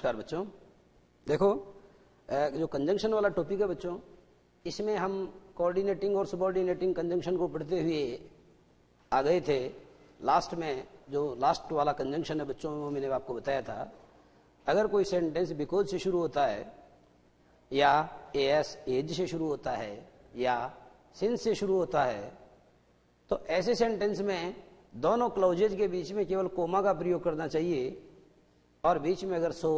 नमस्कार बच्चों। देखो जो कंजंक्शन वाला टॉपिक है बच्चों, इसमें हम कोऑर्डिनेटिंग और सबऑर्डिनेटिंग कंजंक्शन को पढ़ते हुए आ गए थे। लास्ट में जो लास्ट वाला कंजंक्शन है बच्चों, वो मैंने आपको बताया था। अगर कोई सेंटेंस बिकॉज से शुरू होता है या एस एज से शुरू होता है या सिंस से शुरू होता है, तो ऐसे सेंटेंस में दोनों क्लॉजेज के बीच में केवल कोमा का प्रयोग करना चाहिए, और बीच में अगर सो,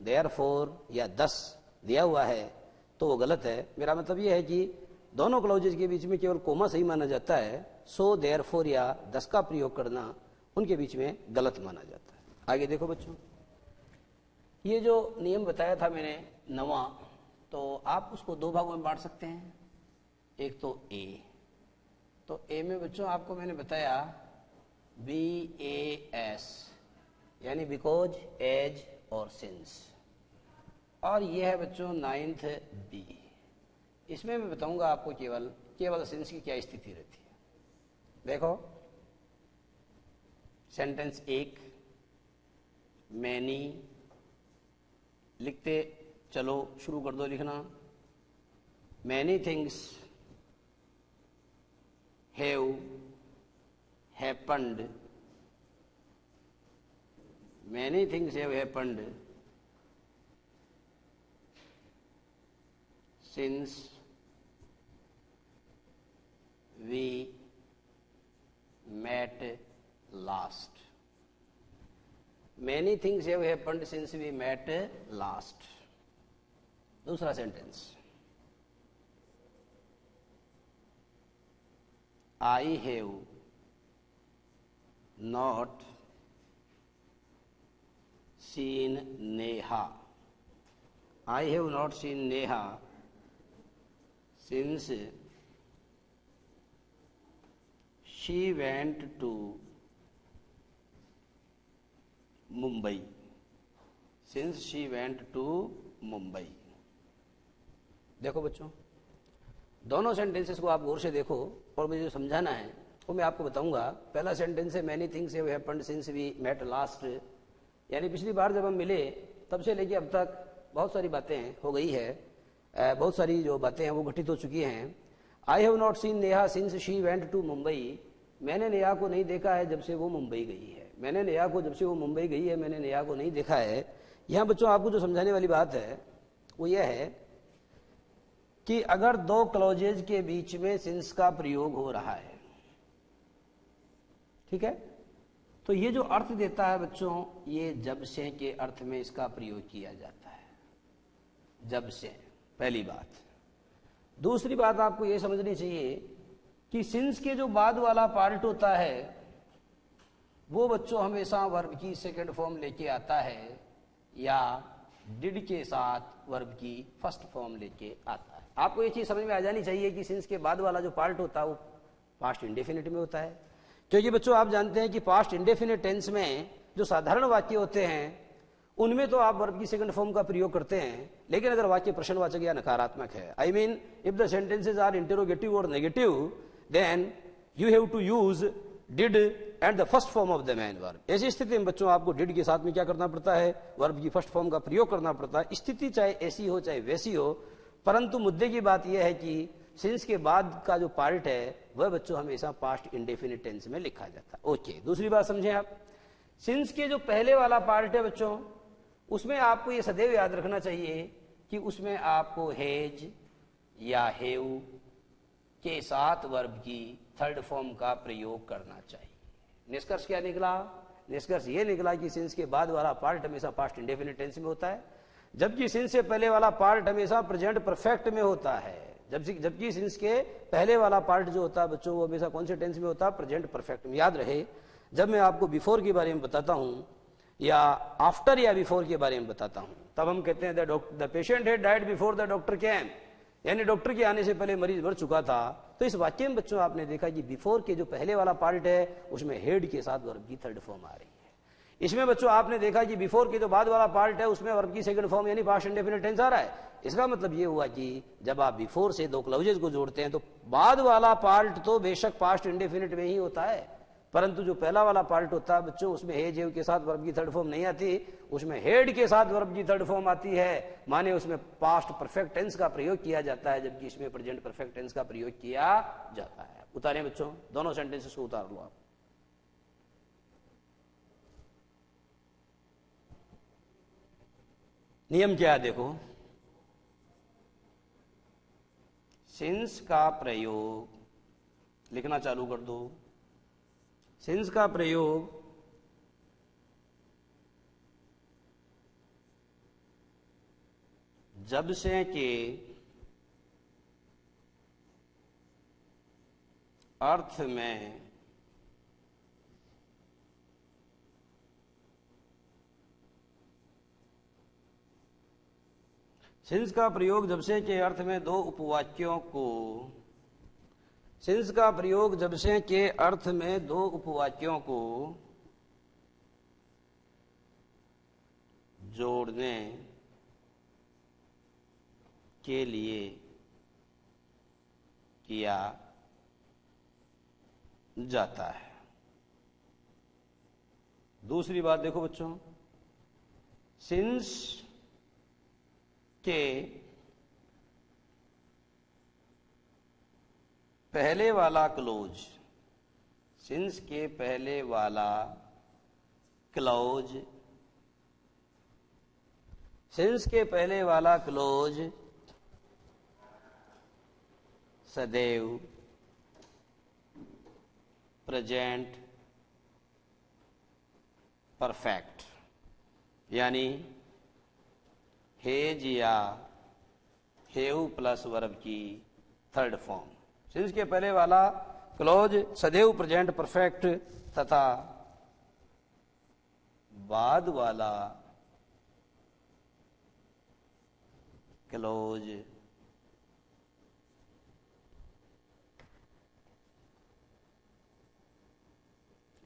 देयरफॉर या दस दिया हुआ है तो वो गलत है। मेरा मतलब ये है कि दोनों क्लॉजेज के बीच में केवल कोमा सही माना जाता है, सो, देयरफॉर या दस का प्रयोग करना उनके बीच में गलत माना जाता है। आगे देखो बच्चों, ये जो नियम बताया था मैंने नवा, तो आप उसको दो भागों में बांट सकते हैं। एक तो ए, तो ए में बच्चों आपको मैंने बताया BAS यानी बिकॉज, एज और सिंस, और ये है बच्चों 9th B। इसमें मैं बताऊंगा आपको केवल सिंस की क्या स्थिति रहती है। देखो सेंटेंस एक, मैनी, लिखते चलो, शुरू कर दो लिखना। Many things have happened, many things have happened since we met last. Many things have happened since we met last. दूसरा sentence, I have not seen Neha. I have not seen Neha since she went to Mumbai. Since she went to Mumbai. देखो बच्चों, दोनों sentences को आप गौर से देखो और मुझे जो समझाना है वो मैं आपको बताऊंगा। पहला सेंटेंस है many things have happened since we met last, यानी पिछली बार जब हम मिले तब से लेके अब तक बहुत सारी बातें हो गई है, बहुत सारी जो बातें हैं वो घटित हो चुकी हैं। I have not seen Neha since she went to Mumbai, मैंने नेहा को नहीं देखा है जब से वो मुंबई गई है। मैंने नेहा को जब से वो मुंबई गई है, मैंने नेहा को नहीं देखा है। यहाँ बच्चों आपको जो समझाने वाली बात है वो ये है कि अगर दो क्लॉजेज के बीच में सिंस का प्रयोग हो रहा है, ठीक है, तो ये जो अर्थ देता है बच्चों, ये जब से के अर्थ में इसका प्रयोग किया जाता है, जब से, पहली बात। दूसरी बात आपको ये समझनी चाहिए कि सिंस के जो बाद वाला पार्ट होता है वो बच्चों हमेशा वर्ब की सेकंड फॉर्म लेके आता है या डिड के साथ वर्ब की फर्स्ट फॉर्म लेके आता है। आपको ये चीज समझ में आ जानी चाहिए कि सिंस के बाद वाला जो पार्ट होता है वो पास्ट इंडेफिनिट में होता है, क्योंकि बच्चों आप जानते हैं कि पास्ट इंडेफिनिट टेंस में जो साधारण वाक्य होते हैं उनमें तो आप वर्ब की सेकंड फॉर्म का प्रयोग करते हैं, लेकिन अगर वाक्य प्रश्नवाचक या नकारात्मक है, I mean if the sentences are interrogative और negative, then you have to use did and the first form of the main verb. ऐसी स्थिति में बच्चों आपको डिड के साथ में क्या करना पड़ता है, वर्ब की फर्स्ट फॉर्म का प्रयोग करना पड़ता है। स्थिति चाहे ऐसी हो चाहे वैसी हो, परंतु मुद्दे की बात यह है कि सिंस के बाद का जो पार्ट है वह बच्चों हमेशा पास्ट इंडेफिनिट टेंस में लिखा जाता है। ओके, दूसरी बात समझे आप, सिंस के जो पहले वाला पार्ट है बच्चों, उसमें आपको ये सदैव याद रखना चाहिए कि उसमें आपको हैज या हैव के साथ वर्ब की थर्ड फॉर्म का प्रयोग करना चाहिए। निष्कर्ष क्या निकला? निष्कर्ष ये निकला कि सिंस के बाद वाला पार्ट हमेशा पास्ट इंडेफिनिट टेंस में होता है, जबकि सिंस से पहले वाला पार्ट हमेशा प्रेजेंट परफेक्ट में होता है। जबकि सिंस के पहले वाला पार्ट जो होता है बच्चों वो हमेशा कौन से टेंस में होता है? प्रेजेंट परफेक्ट में। याद रहे, जब मैं आपको बिफोर के बारे में बताता हूं या आफ्टर या बिफोर के बारे में बताता हूं, तब हम कहते हैं the patient had died before the doctor केम, यानी डॉक्टर के आने से पहले मरीज मर चुका था। तो इस वाक्य में बच्चों आपने देखा कि बिफोर के जो पहले वाला पार्ट है उसमें हेड के साथ वर्ब की थर्ड फॉर्म आ रही है। इसमें बच्चों आपने देखा कि बिफोर के जो बाद वाला पार्ट है उसमें वर्ब की सेकंड फॉर्म यानी पास्ट इंडेफिनिट टेंस आ रहा है। इसका मतलब ये हुआ कि जब आप बिफोर से दो क्लॉजेज को जोड़ते हैं तो बाद वाला पार्ट तो बेशक पास्ट इंडेफिनिट में ही होता है, परंतु जो पहला वाला पार्ट होता है बच्चों, उसमें हेज हेव के साथ वर्ब की थर्ड फॉर्म नहीं आती, उसमें हेड के साथ वर्ब की थर्ड फॉर्म आती है, माने उसमें पास्ट परफेक्ट टेंस का प्रयोग किया जाता है, जबकि इसमें प्रेजेंट परफेक्ट टेंस का प्रयोग किया जाता है। उतारे बच्चों, दोनों सेंटेंसेस को उतार लो आप। नियम क्या है देखो, सिंस का प्रयोग लिखना चालू कर दो। सिंस का प्रयोग जब से के अर्थ में सिंस का प्रयोग जब से के अर्थ में दो उपवाक्यों को, सिंस का प्रयोग जब से के अर्थ में दो उपवाक्यों को जोड़ने के लिए किया जाता है। दूसरी बात देखो बच्चों, सिंस के पहले वाला क्लोज, सिंस के पहले वाला क्लोज, सिंस के पहले वाला क्लोज सदैव प्रेजेंट परफेक्ट यानी हेज या हेव प्लस वर्ब की थर्ड फॉर्म। सिंस के पहले वाला क्लोज सदैव प्रेजेंट परफेक्ट तथा बाद वाला क्लोज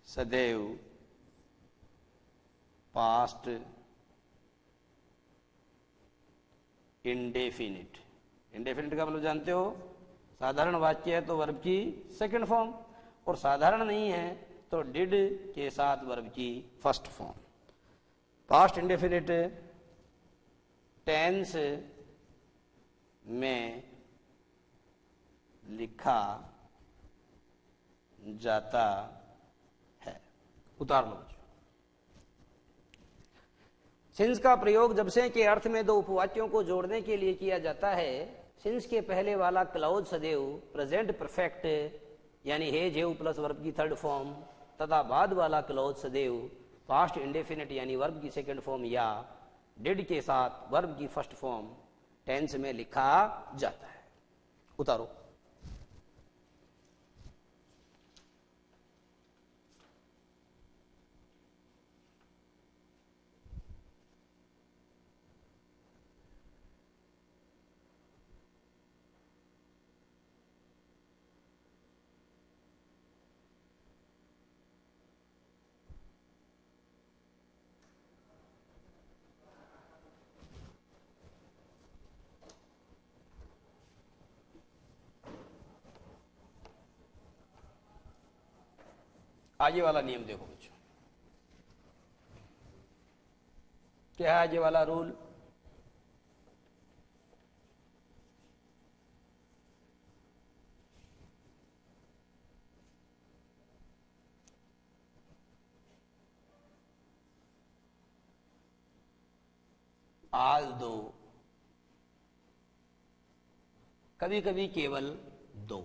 सदैव पास्ट इंडेफिनिट। इंडेफिनिट का मतलब जानते हो, साधारण वाक्य है तो वर्ब की सेकंड फॉर्म, और साधारण नहीं है तो डिड के साथ वर्ब की first form. Past indefinite tense में लिखा जाता है। उतार लो। सिंस का प्रयोग जब से के अर्थ में दो उपवाक्यों को जोड़ने के लिए किया जाता है। सिंस के पहले वाला क्लाउज सदैव प्रेजेंट परफेक्ट यानी हेज हेव प्लस वर्ब की थर्ड फॉर्म तथा बाद वाला क्लाउज सदैव पास्ट इंडेफिनिट यानी वर्ब की सेकंड फॉर्म या डिड के साथ वर्ब की फर्स्ट फॉर्म टेंस में लिखा जाता है। उतारो। आगे वाला नियम देखो बच्चों, क्या है आगे वाला रूल? आज दो, कभी कभी केवल दो।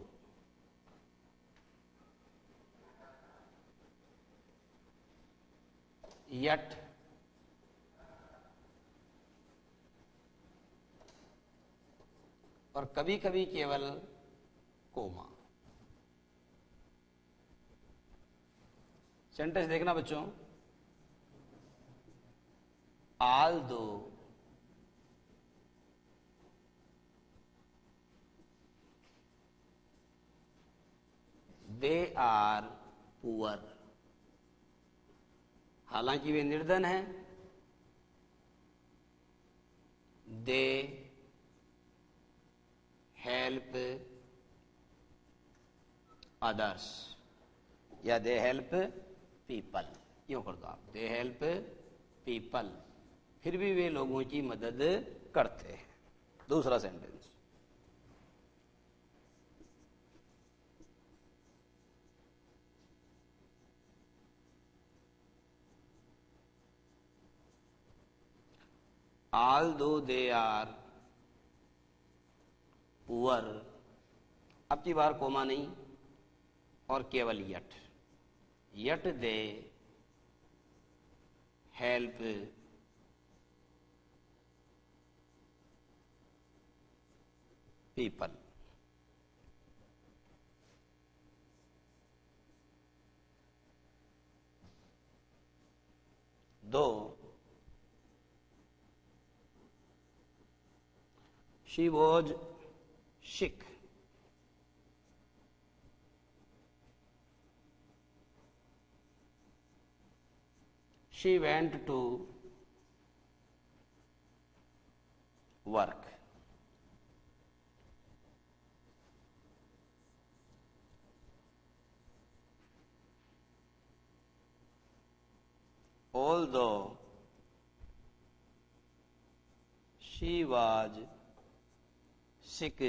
यट और कभी कभी केवल कोमा। सेंटेंस देखना बच्चों, आल दो दे आर पुअर, हालांकि वे निर्धन हैं, दे हेल्प अदर्स, या दे हेल्प पीपल, यूं कर दो आप, दे हेल्प पीपल, फिर भी वे लोगों की मदद करते हैं। दूसरा sentence, although they are poor, अब की बार कोमा नहीं और केवल yet, yet they help people. Though she was sick, she went to work. Although she was sick,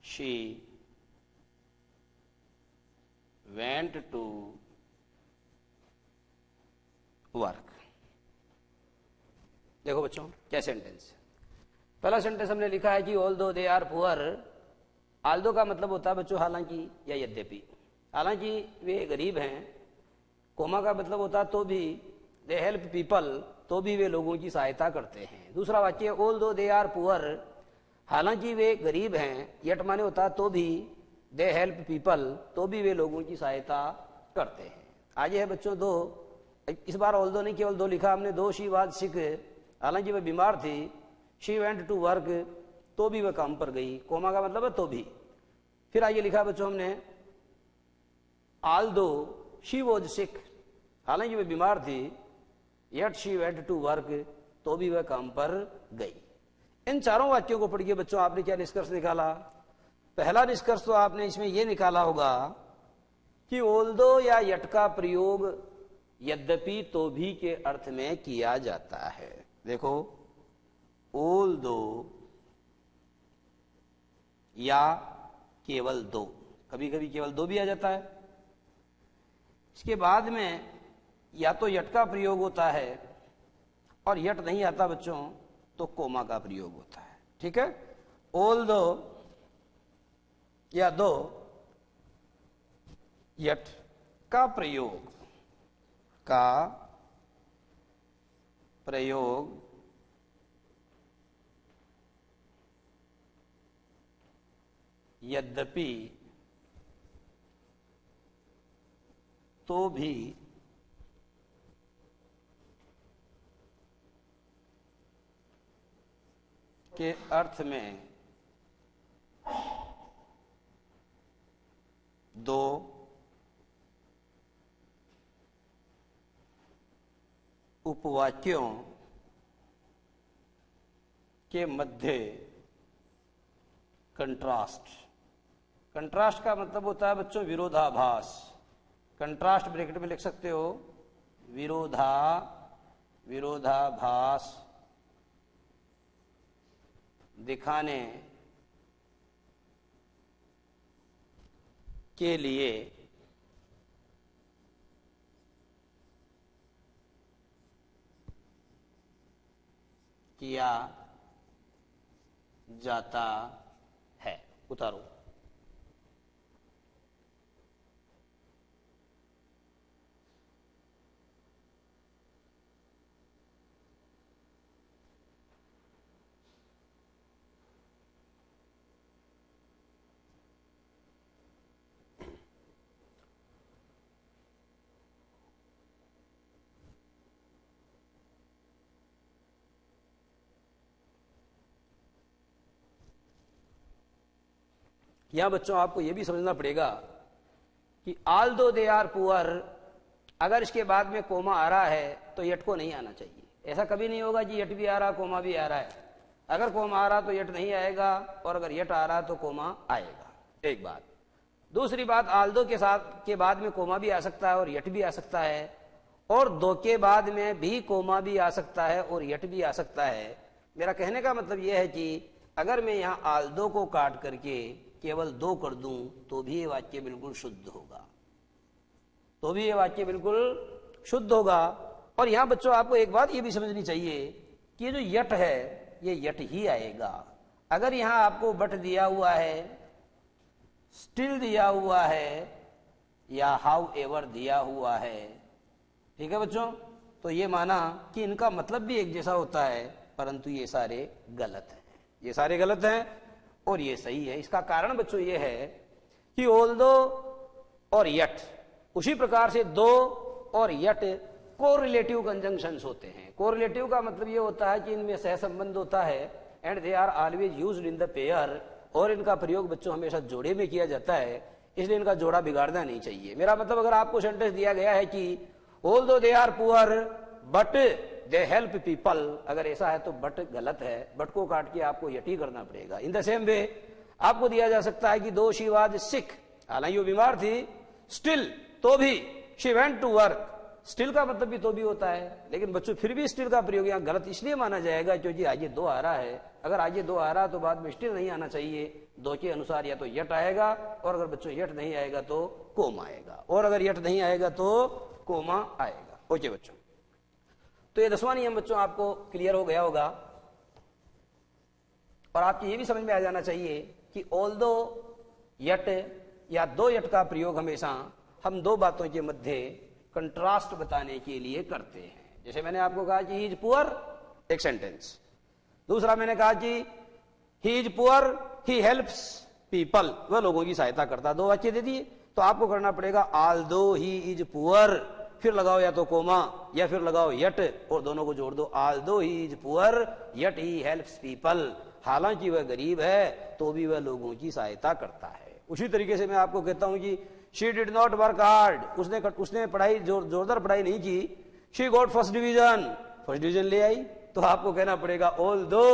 she went to work. देखो बच्चों क्या सेंटेंस। पहला सेंटेंस हमने लिखा है कि although they are poor. Although का मतलब होता है बच्चों हालांकि या यद्यपि, हालांकि वे गरीब हैं। कोमा का मतलब होता है तो भी, दे हेल्प पीपल, तो भी वे लोगों की सहायता करते हैं। दूसरा वाक्य ऑल्दो दे आर पुअर, हालांकि वे गरीब हैं। यट माने होता है तो भी, दे हेल्प पीपल, तो भी वे लोगों की सहायता करते हैं। आगे है बच्चों दो, इस बार ऑल्दो नहीं केवल दो लिखा हमने। दो शी वाज सिक, हालांकि वह बीमार थी। शी वेंट टू वर्क, तो भी वह काम पर गई। कोमा का मतलब है तो भी। फिर आगे लिखा बच्चों हमने आल्दो शी वॉज सिक, हालांकि वह बीमार थी। Yet she went to work, तो भी वह काम पर गई। इन चारों वाक्यों को पढ़िए बच्चों, आपने क्या निष्कर्ष निकाला? पहला निष्कर्ष तो आपने इसमें यह निकाला होगा कि ओल्दो या यट का प्रयोग यद्यपि तो भी के अर्थ में किया जाता है। देखो ओल्दो या केवल दो, कभी कभी केवल दो भी आ जाता है। इसके बाद में या तो यट का प्रयोग होता है, और यट नहीं आता बच्चों तो कोमा का प्रयोग होता है। ठीक है, ऑल्दो या दो यट का प्रयोग यद्यपि तो भी के अर्थ में दो उपवाक्यों के मध्य कंट्रास्ट। कंट्रास्ट का मतलब होता है बच्चों विरोधाभास। कंट्रास्ट ब्रैकेट में लिख सकते हो, विरोधाभास दिखाने के लिए किया जाता है। उतारो। यहां बच्चों आपको यह भी समझना पड़ेगा कि आल्दो दे आर पुअर, अगर इसके बाद में कोमा आ रहा है तो यट को नहीं आना चाहिए। ऐसा कभी नहीं होगा कि यट भी आ रहा कोमा भी आ रहा है। अगर कोमा आ रहा तो यट नहीं आएगा, और अगर यट आ रहा तो कोमा आएगा। एक बात। दूसरी बात, आल्दो के साथ के बाद में कोमा भी आ सकता है और यट भी आ सकता है, और दो के बाद में भी कोमा भी आ सकता है और यट भी आ सकता है। मेरा कहने का मतलब यह है कि अगर मैं यहां आल्दो को काट करके केवल दो कर दूं तो भी ये वाक्य बिल्कुल शुद्ध होगा, तो भी ये वाक्य बिल्कुल शुद्ध होगा। और यहां बच्चों आपको एक बात ये भी समझनी चाहिए कि ये जो यट है ये यट ही आएगा। अगर यहां आपको बट दिया हुआ है, स्टिल दिया हुआ है या हाउ एवर दिया हुआ है, ठीक है बच्चों, तो ये माना कि इनका मतलब भी एक जैसा होता है, परंतु ये सारे गलत हैं, ये सारे गलत हैं और ये सही है। इसका कारण बच्चों ये है कि ऑल्दो और यट, उसी प्रकार से दो और यट कोरिलेटिव कंजंक्शंस होते हैं। कोरिलेटिव का मतलब ये होता है कि इनमें सहसंबंध होता है, and they are always used in the pair, और इनका प्रयोग बच्चों हमेशा जोड़े में किया जाता है, इसलिए इनका जोड़ा बिगाड़ना नहीं चाहिए। मेरा मतलब अगर आपको सेंटेंस दिया गया है कि although they are poor but they help people, अगर ऐसा है तो बट गलत है, बट को काट के आपको यटी करना पड़ेगा। इन द सेम वे आपको दिया जा सकता है कि दो शी वाज सिक, हालांकि वो बीमार थी, स्टिल, तो भी, she went to work, still का मतलब भी तो भी होता है, लेकिन बच्चों फिर भी स्टिल का प्रयोग यहां गलत इसलिए माना जाएगा क्योंकि आगे दो आ रहा है। अगर आगे दो आ रहा तो बाद में स्टिल नहीं आना चाहिए, दो के अनुसार या तो यट आएगा, और अगर बच्चों यट नहीं आएगा तो कोमा आएगा, और अगर यट नहीं आएगा तो कोमा आएगा। ओके बच्चों, तो ये 10वां नियम बच्चों आपको क्लियर हो गया होगा, और आपको ये भी समझ में आ जाना चाहिए कि ऑल्दो यट या दो यट का प्रयोग हमेशा हम दो बातों के मध्य कंट्रास्ट बताने के लिए करते हैं। जैसे मैंने आपको कहा कि ही इज पुअर, एक सेंटेंस, दूसरा मैंने कहा कि he is poor he helps people, वह लोगों की सहायता करता, दो वाक्य दे दिए, तो आपको करना पड़ेगा आल्दो ही इज पुअर, फिर लगाओ या तो कोमा या फिर लगाओ यट और दोनों को जोड़ दो, Aldous he is poor yet he helps people, हालांकि वह गरीब है तो भी वह लोगों की सहायता करता है। उसी तरीके से मैं आपको कहता हूं कि she did not work hard, उसने पढ़ाई जोरदार पढ़ाई नहीं की, शी गॉट फर्स्ट डिवीजन ले आई, तो आपको कहना पड़ेगा although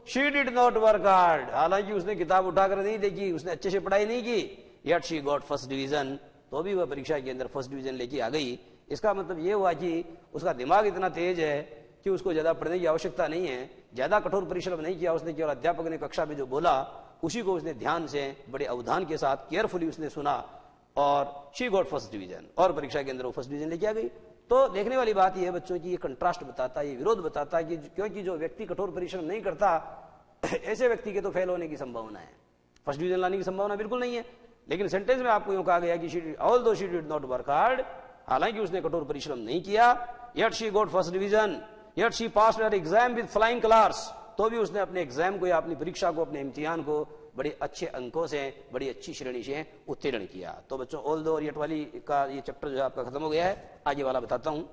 she did not work hard, हालांकि उसने किताब उठाकर नहीं देखी, उसने अच्छे से पढ़ाई नहीं की, yet she got first division, तो भी वह परीक्षा के अंदर फर्स्ट डिवीजन लेके आ गई। इसका मतलब यह हुआ कि उसका दिमाग इतना तेज है कि उसको ज्यादा पढ़ने की आवश्यकता नहीं है, ज्यादा कठोर परिश्रम नहीं किया उसने, केवल अध्यापक ने कक्षा में जो बोला उसी को उसने ध्यान से बड़े अवधान के साथ केयरफुली उसने सुना, और शी गॉट फर्स्ट डिवीजन, और परीक्षा के अंदर वो फर्स्ट डिवीजन लेके आ गई। तो देखने वाली बात यह है बच्चों की, ये कंट्रास्ट बताता है, ये विरोध बताता है कि क्योंकि जो व्यक्ति कठोर परिश्रम नहीं करता ऐसे व्यक्ति के तो फेल होने की संभावना है, फर्स्ट डिवीजन लाने की संभावना बिल्कुल नहीं है। लेकिन सेंटेंस में आपको यूं कहा गया कि although she did not work hard, हालांकि उसने कठोर परिश्रम नहीं किया, yet she got first division, yet she passed her exam with flying colours, तो भी उसने अपने एग्जाम को या अपनी परीक्षा को, अपने इम्तिहान को बड़े अच्छे अंकों से, बड़ी अच्छी श्रेणी से उत्तीर्ण किया। तो बच्चों ऑल्दो और यट वाली का ये चैप्टर जो है आपका खत्म हो गया है। आगे वाला बताता हूं।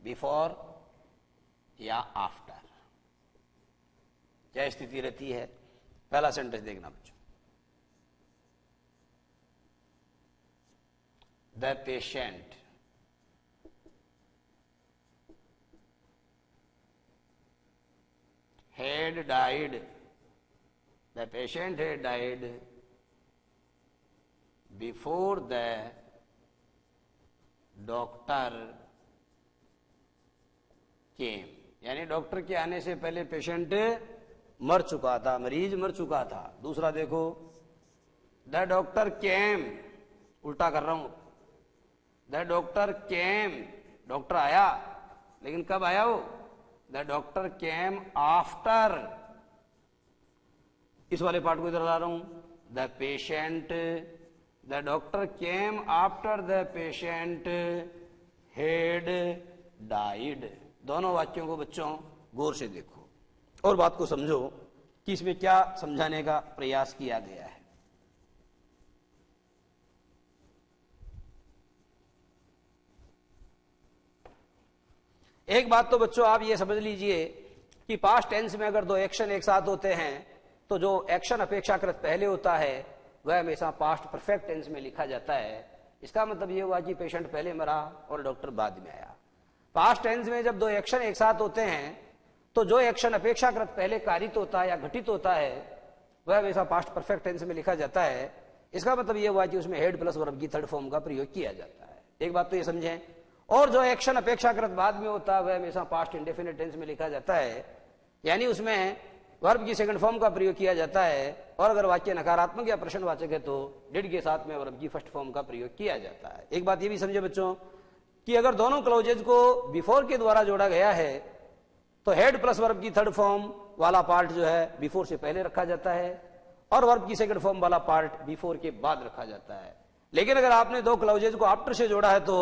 बिफोर या आफ्टर क्या स्थिति रहती है? पहला सेंटेंस देखना बच्चों, the patient had died, the patient had died before the doctor came, यानी डॉक्टर के आने से पहले पेशेंट मर चुका था, मरीज मर चुका था। दूसरा देखो, द डॉक्टर केम, उल्टा कर रहा हूं, द डॉक्टर केम, डॉक्टर आया, लेकिन कब आया वो? द डॉक्टर केम आफ्टर, इस वाले पार्ट को इधर ला रहा हूं, the patient, the doctor came after the patient head died. दोनों वाक्यों को बच्चों गौर से देखो और बात को समझो कि इसमें क्या समझाने का प्रयास किया गया है। एक बात तो बच्चों आप ये समझ लीजिए कि पास्ट टेंस में अगर दो एक्शन एक साथ होते हैं तो जो एक्शन अपेक्षाकृत पहले होता है वह हमेशा पास्ट परफेक्ट टेंस में लिखा जाता है, इसका मतलब ये हुआ कि पेशेंट पहले मरा और डॉक्टर बाद में आया। पास्ट टेंस में जब दो एक्शन एक साथ होते हैं तो जो एक्शन अपेक्षाकृत पहले कारित होता है या घटित होता है वह हमेशा पास्ट परफेक्ट टेंस में लिखा जाता है। इसका मतलब यह हुआ कि उसमें हेड प्लस वर्ब की थर्ड फॉर्म का प्रयोग किया जाता है। एक बात तो ये समझें। और जो एक्शन अपेक्षाकृत बाद में होता है वह हमेशा पास्ट इंडेफिनिट टेंस में लिखा जाता है, यानी उसमें वर्ब की सेकंड फॉर्म का प्रयोग किया जाता है। और अगर वाक्य नकारात्मक या प्रश्नवाचक है तो डिड के साथ में वर्ब की फर्स्ट फॉर्म का प्रयोग किया जाता है। एक बात ये भी समझे बच्चों कि अगर दोनों क्लॉजेज को बिफोर के द्वारा जोड़ा गया है तो हेड प्लस वर्ब की थर्ड फॉर्म वाला पार्ट जो है बिफोर से पहले रखा जाता है और वर्ब की सेकंड फॉर्म वाला पार्ट बिफोर के बाद रखा जाता है। लेकिन अगर आपने दो क्लॉजेज को आफ्टर से जोड़ा है तो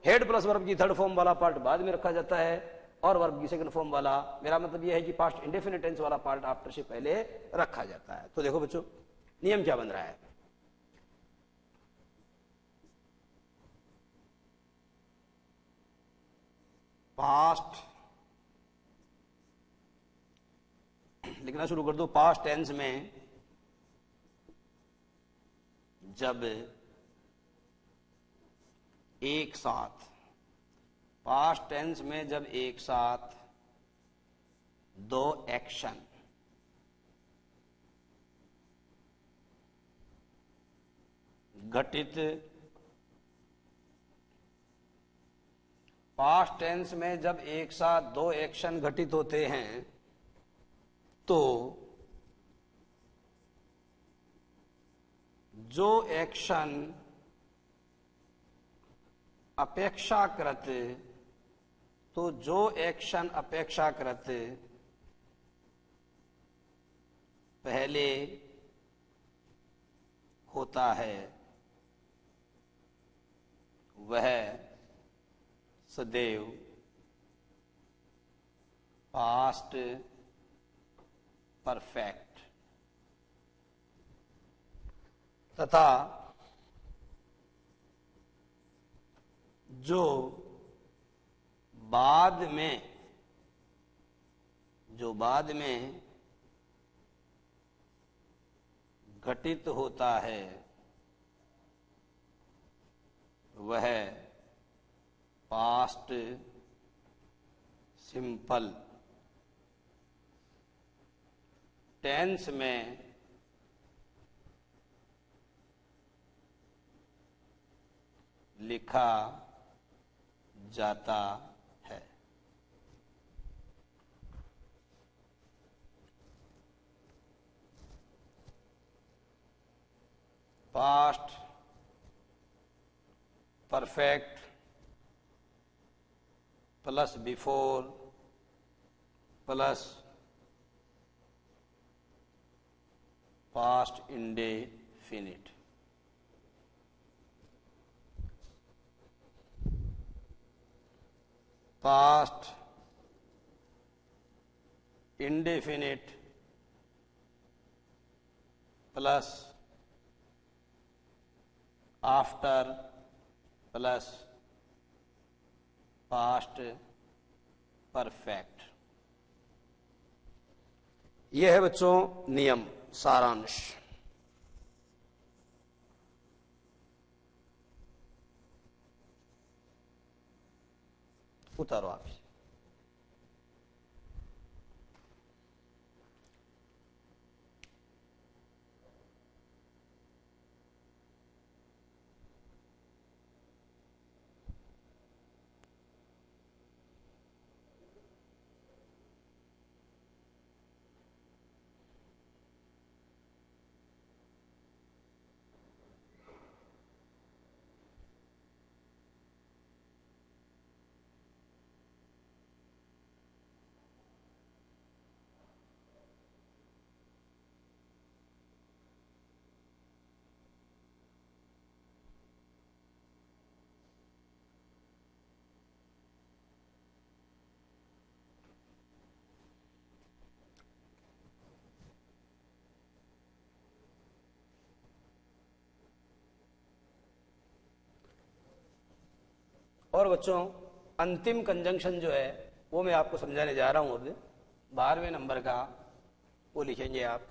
हेड प्लस वर्ब की थर्ड फॉर्म वाला पार्ट बाद में रखा जाता है और वर्ब की सेकंड फॉर्म वाला, मेरा मतलब यह है कि पास्ट इंडेफिनिट टेंस वाला पार्ट आफ्टर से पहले रखा जाता है। तो देखो बच्चों नियम क्या बन रहा है। पास्ट लिखना शुरू कर दो। पास्ट टेंस में जब एक साथ, पास्ट टेंस में जब एक साथ दो एक्शन घटित, पास्ट टेंस में जब एक साथ दो एक्शन घटित होते हैं तो जो एक्शन अपेक्षाकृत, तो जो एक्शन अपेक्षाकृत पहले होता है वह सदैव पास्ट परफेक्ट तथा जो बाद में घटित होता है वह पास्ट सिंपल टेंस में लिखा जाता है। Past perfect plus before plus past indefinite. Past indefinite plus after plus past perfect. यह है बच्चों नियम, सारांश। उतारो आप। और बच्चों अंतिम कंजंक्शन जो है वो मैं आपको समझाने जा रहा हूं। अब 12वें नंबर का वो लिखेंगे आप।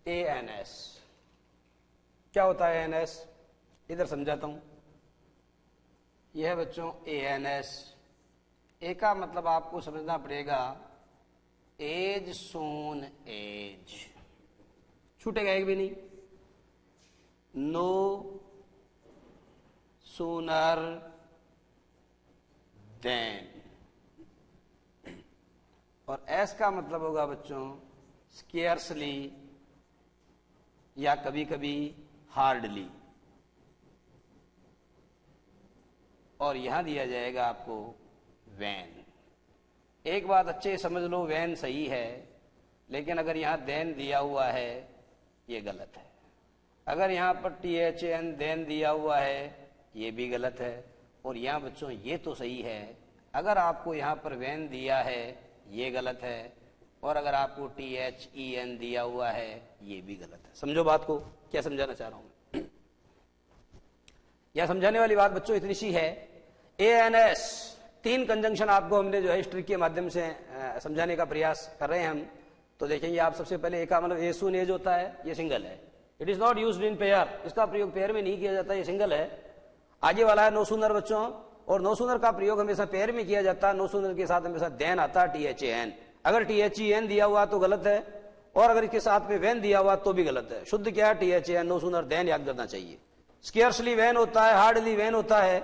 ANS। क्या होता है ANS? इधर समझाता हूं। यह है बच्चों ANS। ए का मतलब आपको समझना पड़ेगा एज सून एज, छूटेगा एक भी नहीं। No sooner than. और एस का मतलब होगा बच्चों स्केर्सली या कभी कभी हार्डली। और यहां दिया जाएगा आपको वैन। एक बात अच्छे समझ लो, वैन सही है, लेकिन अगर यहां देन दिया हुआ है ये गलत है। अगर यहां पर THN देन दिया हुआ है ये भी गलत है। और यहां बच्चों ये तो सही है, अगर आपको यहां पर वैन दिया है ये गलत है, और अगर आपको THEN दिया हुआ है ये भी गलत है। समझो बात को, क्या समझाना चाह रहा हूं। यह समझाने वाली बात बच्चों इतनी सी है, ANS 3 कंजंक्शन आपको हमने जो है हिस्ट्री के माध्यम से समझाने का प्रयास कर रहे हैं हम। तो देखेंगे आप सबसे पहले ए का मतलब ए सून एज होता है, ये सिंगल है। It is not used in pair, इसका प्रयोग पेयर में नहीं किया जाता, ये सिंगल है। आगे वाला है नो सूनर बच्चों, और नो सूनर का प्रयोग हमेशा पेयर में किया जाता है। नो सूनर के साथ हमेशा देन आता है THAN। अगर THEN दिया हुआ तो गलत है, और अगर इसके साथ में वैन दिया हुआ तो भी गलत है। शुद्ध क्या है THAN, नो सूनर देन याद करना चाहिए। स्केर्सली वैन होता है, हार्डली वैन होता है,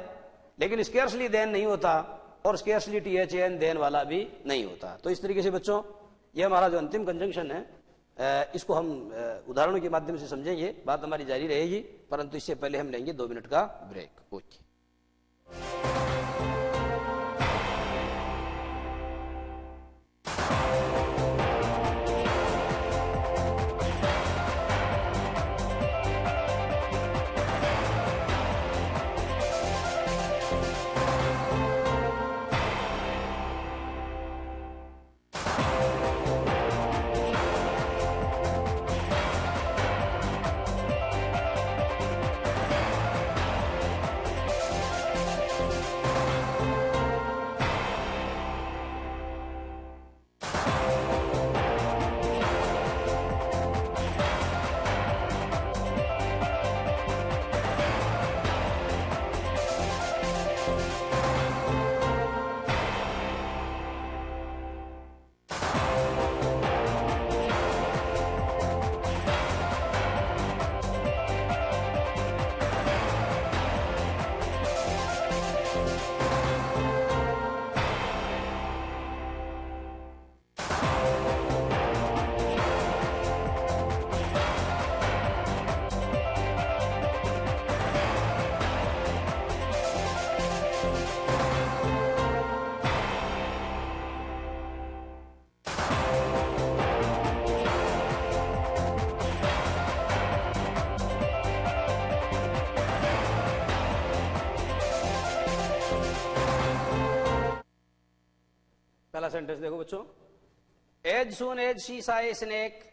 लेकिन स्केर्सली देन नहीं होता, और स्केर्सली THAN देन वाला भी नहीं होता। तो इस तरीके से बच्चों ये हमारा जो अंतिम कंजंक्शन है इसको हम उदाहरणों के माध्यम से समझेंगे। बात हमारी जारी रहेगी, परंतु इससे पहले हम लेंगे 2 मिनट का ब्रेक। ओके। पहला सेंटेंस देखो बच्चों, as soon as she saw a snake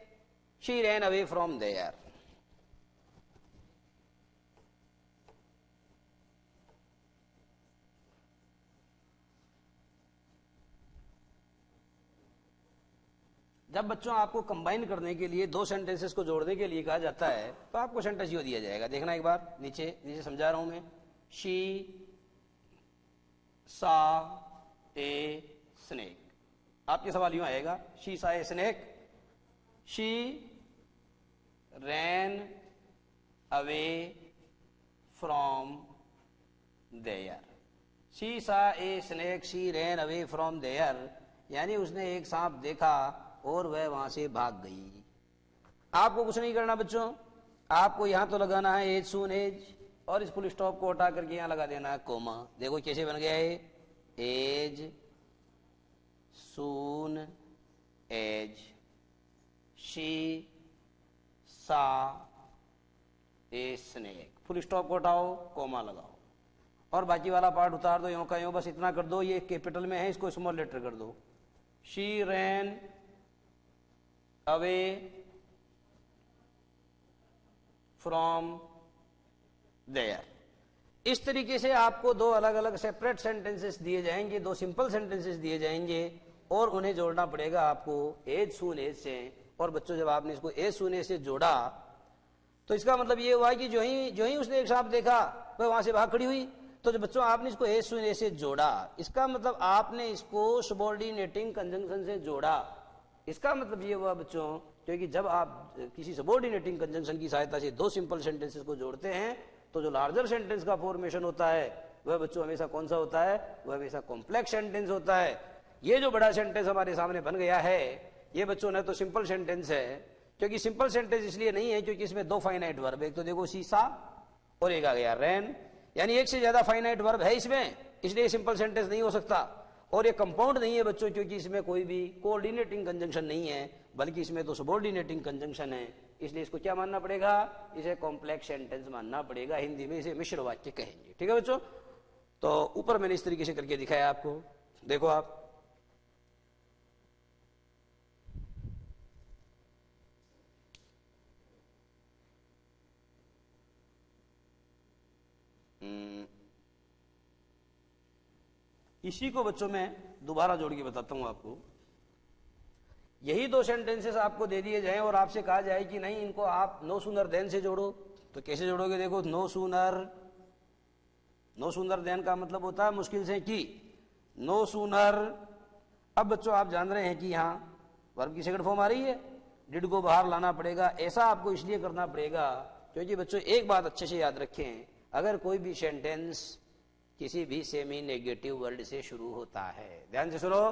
she ran away from there। जब बच्चों आपको कंबाइन करने के लिए 2 सेंटेंसेस को जोड़ने के लिए कहा जाता है तो आपको सेंटेंस यो दिया जाएगा। देखना एक बार, नीचे नीचे समझा रहा हूं मैं। शी सा ए स्नेक, आपके सवाल यूं आएगा, she saw a snake, she ran away from there. She saw a snake she ran away from there, यानी उसने एक सांप देखा और वह वहां से भाग गई। आपको कुछ नहीं करना बच्चों, आपको यहां तो लगाना है एज सून एज, और इस फुल स्टॉप को हटा करके यहां लगा देना है कोमा। देखो कैसे बन गया है, as soon as she saw a snake. Full stop को हटाओ, कोमा लगाओ, और बाकी वाला पार्ट उतार दो, यूं का यूं। बस इतना कर दो, ये कैपिटल में है, इसको स्मॉल लेटर कर दो। She ran away from there. इस तरीके से आपको 2 अलग अलग सेपरेट सेंटेंसेस दिए जाएंगे, 2 सिंपल सेंटेंसेस दिए जाएंगे, और उन्हें जोड़ना पड़ेगा आपको एज सून एज से, और बच्चों जब आपने इसको एज सून से जोड़ा तो इसका मतलब ये हुआ कि जो ही उसने एक सांप देखा वह वहां से भाग खड़ी हुई। तो जब बच्चों आपने इसको एज सून से जोड़ा, इसका मतलब आपने इसको सबॉर्डिनेटिंग कंजंक्शन से जोड़ा। इसका मतलब ये हुआ बच्चों, क्योंकि जब आप किसी सबॉर्डिनेटिंग कंजंक्शन की सहायता से दो सिंपल सेंटेंसेस को जोड़ते हैं तो जो लार्जर सेंटेंस का फॉर्मेशन होता है वह बच्चों हमेशा कौन सा होता है, वह हमेशा कॉम्प्लेक्स सेंटेंस होता है। ये जो बड़ा सेंटेंस हमारे सामने बन गया है ये बच्चों ने तो सिंपल सेंटेंस है, क्योंकि सिंपल सेंटेंस इसलिए नहीं है क्योंकि इसमें दो फाइनाइट वर्ब, एक तो देखो सीसा और एक आ गया रैन, यानी एक से ज्यादा फाइनाइट वर्ब है इसमें, इसलिए सिंपल सेंटेंस नहीं हो सकता। और ये कंपाउंड नहीं है बच्चों क्योंकि इसमें कोई भी कोऑर्डिनेटिंग कंजंक्शन नहीं है, बल्कि इसमें तो सबऑर्डिनेटिंग कंजंक्शन है, इसलिए इसको क्या मानना पड़ेगा, इसे कॉम्प्लेक्स सेंटेंस मानना पड़ेगा। हिंदी में इसे मिश्र वाक्य कहेंगे। ठीक है बच्चों, तो ऊपर मैंने इस तरीके से करके दिखाया आपको, देखो आप इसी को बच्चों मैं दोबारा जोड़ के बताता हूं आपको। यही दो सेंटेंसेस आपको दे दिए जाएं और आपसे कहा जाए कि नहीं इनको आप नो सूनर देन से जोड़ो, तो कैसे जोड़ोगे? देखो नो सूनर देन का मतलब होता है मुश्किल से कि, नो सूनर। अब बच्चों आप जान रहे हैं कि यहां वर्ब की सेकंड फॉर्म आ रही है, डिड को बाहर लाना पड़ेगा। ऐसा आपको इसलिए करना पड़ेगा क्योंकि बच्चों एक बात अच्छे से याद रखें, अगर कोई भी सेंटेंस किसी भी सेमी नेगेटिव वर्ड से शुरू होता है, ध्यान से सुनो,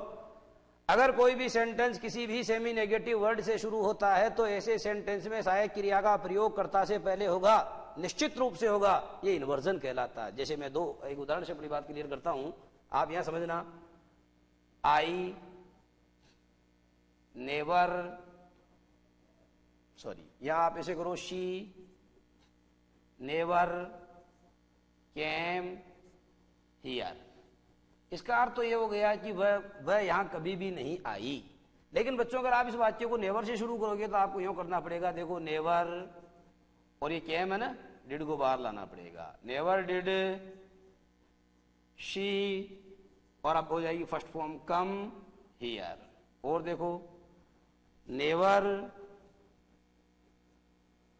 अगर कोई भी सेंटेंस किसी भी सेमी नेगेटिव वर्ड से शुरू होता है तो ऐसे सेंटेंस में सहायक क्रिया का प्रयोग कर्ता से पहले होगा, निश्चित रूप से होगा। ये इन्वर्जन कहलाता है। जैसे मैं एक उदाहरण से अपनी बात क्लियर करता हूं, आप यहां समझना, आई नेवर, सॉरी यहां आप ऐसे करो, शी नेवर केम हियर। इसका अर्थ तो ये हो गया कि वह यहां कभी भी नहीं आई। लेकिन बच्चों अगर आप इस वाक्य को नेवर से शुरू करोगे तो आपको यूं करना पड़ेगा, देखो नेवर और ये केम है ना, डिड को बाहर लाना पड़ेगा, नेवर डिड शी, और अब हो जाएगी फर्स्ट फॉर्म कम हियर। और देखो नेवर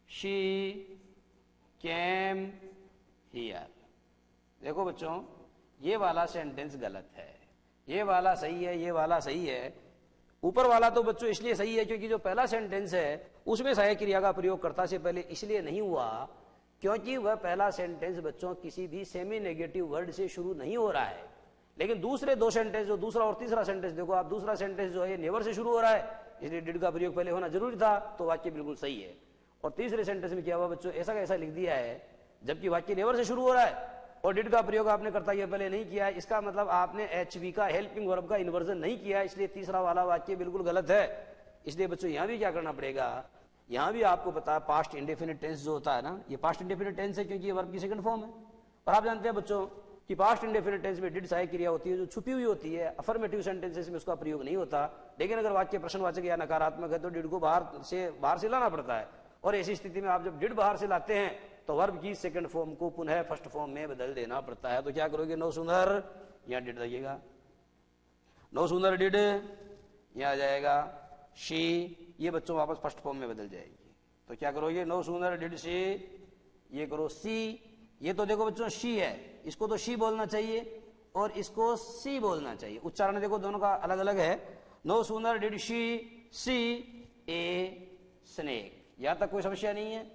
शी केम हियर। देखो बच्चों ये वाला सेंटेंस गलत है, ये वाला सही है, ये वाला सही है। ऊपर वाला तो बच्चों इसलिए सही है क्योंकि जो पहला सेंटेंस है उसमें सहायक क्रिया का प्रयोग कर्ता से पहले इसलिए नहीं हुआ क्योंकि वह पहला सेंटेंस बच्चों किसी भी सेमी नेगेटिव वर्ड से शुरू नहीं हो रहा है। लेकिन दूसरे दो सेंटेंस, जो दूसरा और तीसरा सेंटेंस देखो आप, दूसरा सेंटेंस जो है नेवर से शुरू हो रहा है, इसलिए डिड का प्रयोग पहले होना जरूरी था, तो वाक्य बिल्कुल सही है। और तीसरे सेंटेंस में क्या हुआ बच्चों, ऐसा कैसा लिख दिया है, जबकि वाक्य नेवर से शुरू हो रहा है और डिड का प्रयोग आपने कर्ता के पहले नहीं किया है, इसका मतलब आपने एचवी का हेल्पिंग वर्ब का इन्वर्जन नहीं किया, इसलिए तीसरा वाला वाक्य बिल्कुल गलत है। इसलिए बच्चों यहां भी क्या करना पड़ेगा, यहां भी आपको पता है पास्ट इंडेफिनिट टेंस जो होता है ना, ये पास्ट इंडेफिनिट टेंस है क्योंकि ये वर्ब की सेकंड फॉर्म है। और आप जानते हैं बच्चों कि पास्ट इंडेफिनिट टेंस में डिड सहायक क्रिया होती है जो छुपी हुई होती है, अफर्मेटिव सेंटेंसेस में उसका प्रयोग नहीं होता। लेकिन अगर वाक्य प्रश्नवाचक या नकारात्मक है तो डिड को बाहर से लाना पड़ता है, और ऐसी स्थिति में आप जब डिड बाहर से लाते हैं तो वर्ब की सेकंड फॉर्म को पुनः फर्स्ट फॉर्म में बदल देना पड़ता है। तो क्या करोगे, नो सूनर, यहां डिड लगेगा, नो सूनर डिड, यहां आ जाएगा शी, ये बच्चों वापस फर्स्ट फॉर्म में बदल जाएगी। तो क्या करोगे, नो सूनर डिड शी, ये करो सी, ये तो देखो बच्चों शी है, इसको तो शी बोलना चाहिए और इसको सी बोलना चाहिए, उच्चारण देखो दोनों का अलग अलग है। No sooner did she see a snake, यहां तक कोई समस्या नहीं है।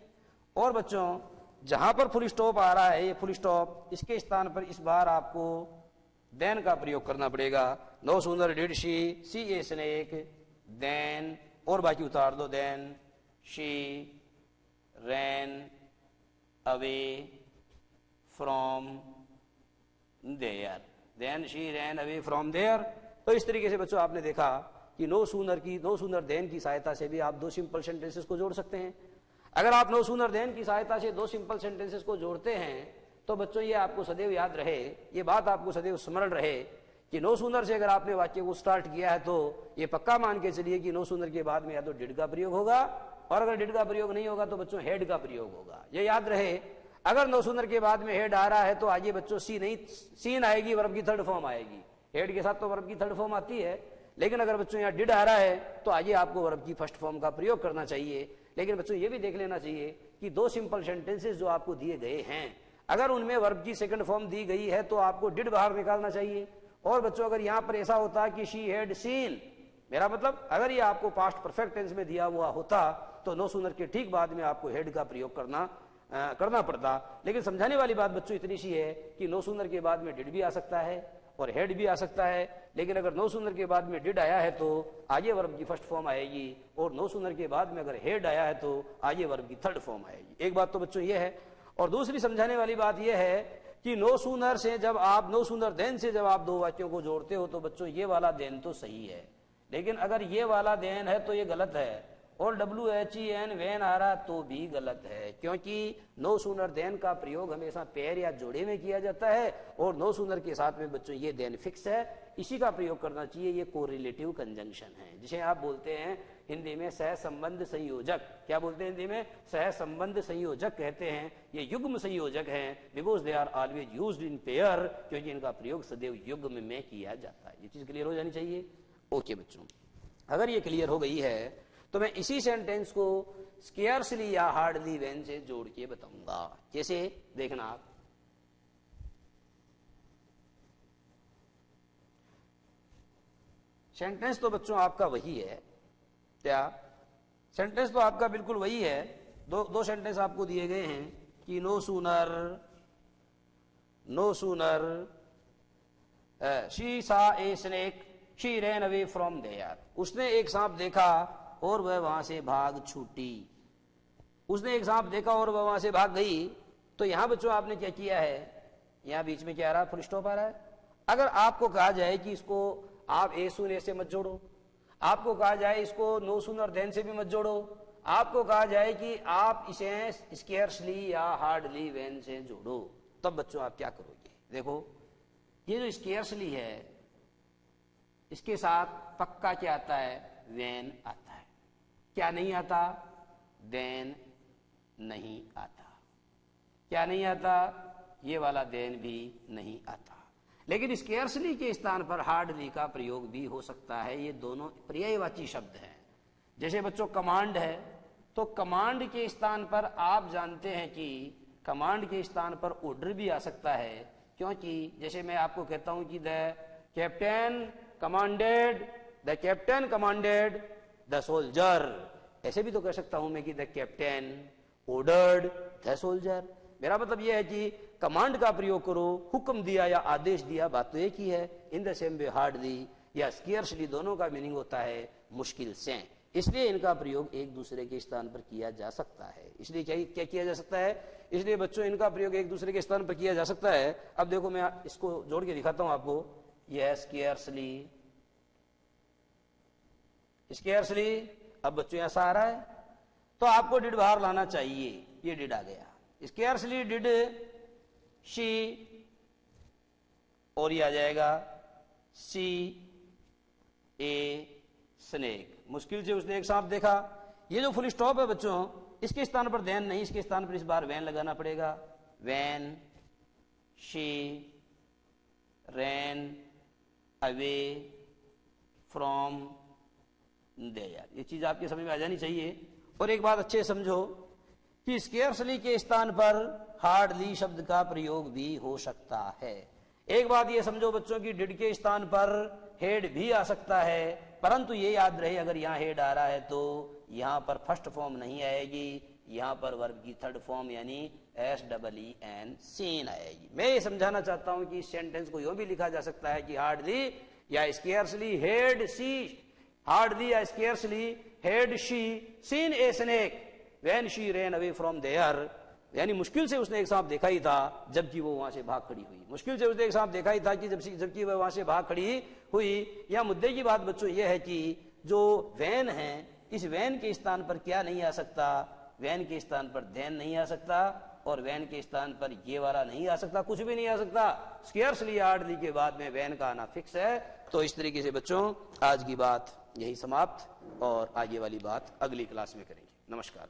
और बच्चों जहां पर फुल स्टॉप आ रहा है, ये फुल स्टॉप, इसके स्थान पर इस बार आपको देन का प्रयोग करना पड़ेगा। No sooner did see a snake than, और बाकी उतार दो, than she ran away from there, than she ran away from there. तो इस तरीके से बच्चों आपने देखा कि नो सूनर देन की सहायता से भी आप दो सिंपल सेंटेंसेस को जोड़ सकते हैं। अगर आप नो सूनर देन की सहायता से दो सिंपल सेंटेंसेस को जोड़ते हैं तो बच्चों ये आपको सदैव याद रहे, ये बात आपको सदैव स्मरण रहे कि नो सूनर से अगर आपने वाक्य को स्टार्ट किया है तो ये पक्का मान के चलिए कि नो सूनर के बाद में या तो डिड का प्रयोग होगा, और अगर डिड का प्रयोग नहीं होगा तो बच्चों हेड का प्रयोग होगा। ये याद रहे, अगर नो सूनर के बाद में हेड आ रहा है तो आगे बच्चों सीन आएगी, वर्ब की थर्ड फॉर्म आएगी। हेड के साथ तो वर्ब की थर्ड फॉर्म आती है, लेकिन अगर बच्चों यहाँ डिड आ रहा है तो आगे आपको वर्ब की फर्स्ट फॉर्म का प्रयोग करना चाहिए। लेकिन बच्चों ये भी देख लेना चाहिए कि दो सिंपल सेंटेंसेस जो आपको दिए गए हैं, अगर उनमें वर्ब की सेकंड फॉर्म दी गई है तो आपको डिड बाहर निकालना चाहिए। और बच्चों अगर यहां पर ऐसा होता कि शी हैड सीन, मेरा मतलब अगर ये आपको पास्ट परफेक्ट टेंस में दिया हुआ होता तो नो सूनर के ठीक बाद में आपको हेड का प्रयोग करना पड़ता। लेकिन समझाने वाली बात बच्चों इतनी सी है कि नो सूनर के बाद में डिड भी आ सकता है और हेड भी आ सकता है। लेकिन अगर नो सूनर के बाद में डिड आया है तो आगे वर्ब की फर्स्ट फॉर्म आएगी, और नो सूनर के बाद में अगर हेड आया है तो आगे वर्ब की थर्ड फॉर्म आएगी। एक बात तो बच्चों ये है। और दूसरी समझाने वाली बात यह है कि नो सूनर से जब आप नो सूनर देन से जब आप दो वाक्यों को जोड़ते हो तो बच्चों ये वाला देन तो सही है, लेकिन अगर ये वाला देन है तो ये गलत है, और WHEN वेन आ रहा तो भी गलत है, क्योंकि नो सूनर देन का प्रयोग हमेशा पेयर या जोड़े में किया जाता है, और नो सूनर के साथ में बच्चों ये देन फिक्स है, इसी का प्रयोग करना चाहिए। ये कोरिलेटिव कंजंक्शन है, जिसे आप बोलते हैं हिंदी में सहसंबंध संयोजक। क्या बोलते हैं हिंदी में? सहसंबंध संयोजक कहते हैं। ये युग्म संयोजक हैं, because they are always used in pair, क्योंकि इनका प्रयोग सदैव युग्म में किया जाता है। ये चीज क्लियर हो जानी चाहिए। ओके बच्चों, अगर ये क्लियर हो गई है तो मैं इसी सेंटेंस को स्केयर्सली या हार्डली वेन से जोड़ के बताऊंगा। जैसे देखना आप, सेंटेंस तो बच्चों आपका वही है, क्या सेंटेंस तो आपका बिल्कुल वही है। दो सेंटेंस आपको दिए गए हैं कि no sooner she saw a snake she ran away from there. उसने एक सांप देखा और वह वहां से भाग छूटी। उसने एक सांप देखा और वह वहां से भाग गई। तो यहां बच्चों आपने क्या किया है, यहां बीच में क्या आ रहा है? फुल स्टॉप आ रहा है। अगर आपको कहा जाए कि इसको आप ए सून ए से मत जोड़ो, आपको कहा जाए इसको नो सूनर देन से भी मत जोड़ो, आपको कहा जाए कि आप इसे स्केयर्सली या हार्डली वेन से जोड़ो, तब बच्चों आप क्या करोगे? देखो, ये जो स्केयर्सली है इसके साथ पक्का क्या आता है? वेन आता है। क्या नहीं आता? देन नहीं आता। क्या नहीं आता? ये वाला देन भी नहीं आता। लेकिन स्केयर्सली के स्थान पर हार्डली का प्रयोग भी हो सकता है। ये दोनों पर्यायवाची शब्द हैं। जैसे बच्चों कमांड है, तो कमांड के स्थान पर आप जानते हैं कि कमांड के स्थान पर ऑर्डर भी आ सकता है, क्योंकि जैसे मैं आपको कहता हूं कि the captain commanded the soldier, ऐसे भी तो कह सकता हूं मैं कि the captain ordered the soldier. मेरा मतलब यह है कि कमांड का प्रयोग करो, हुक्म दिया या आदेश दिया, बात तो एक ही है। In the same way hardly या स्केयर्सली दोनों का मीनिंग होता है मुश्किल से, इसलिए इनका प्रयोग एक दूसरे के स्थान पर किया जा सकता है। इसलिए क्या किया जा सकता है? इसलिए बच्चों इनका प्रयोग एक दूसरे के स्थान पर किया जा सकता है। अब देखो मैं इसको जोड़ के दिखाता हूं आपको। यह स्केयर्सली, अब बच्चों ऐसा आ रहा है तो आपको डिड बाहर लाना चाहिए। ये डिड आ गया, स्केयर्सली डिड शी, और ये आ जाएगा सी ए स्नेक। मुश्किल से उसने एक सांप देखा। ये जो फुल स्टॉप है बच्चों, इसके स्थान पर देन नहीं, इसके स्थान पर इस बार वैन लगाना पड़ेगा। When she ran away from there. ये चीज आपके समझ में आ जानी चाहिए। और एक बात अच्छे समझो कि स्केयर्सली के स्थान पर हार्डली शब्द का प्रयोग भी हो सकता है। एक बात ये समझो बच्चों की डिड के स्थान पर हेड भी आ सकता है, परंतु ये याद रहे अगर यहाँ हेड आ रहा है तो यहाँ पर फर्स्ट फॉर्म नहीं आएगी, यहाँ पर वर्ब की थर्ड फॉर्म यानी SEEN सीन आएगी। मैं ये समझाना चाहता हूं कि इस सेंटेंस को यूं भी लिखा जा सकता है कि हार्डली या स्केयर्सली हेड सी, हार्डली या scarcely had she seen a snake when she ran away from there. यानी मुश्किल से उसने एक सांप देखा ही था जबकि वो वहां से भाग खड़ी हुई। मुश्किल से उसने एक सांप देखा ही था कि जबकि वह वहां से भाग खड़ी हुई। या मुद्दे की बात बच्चों ये है कि जो वैन है, इस वैन के स्थान पर क्या नहीं आ सकता? वैन के स्थान पर देन नहीं आ सकता, और वैन के स्थान पर ये वाला नहीं आ सकता, कुछ भी नहीं आ सकता। स्केयर्सली हार्डली के बाद में वैन का आना फिक्स है। तो इस तरीके से बच्चों आज की बात यही समाप्त, और आगे वाली बात अगली क्लास में करेंगे। नमस्कार।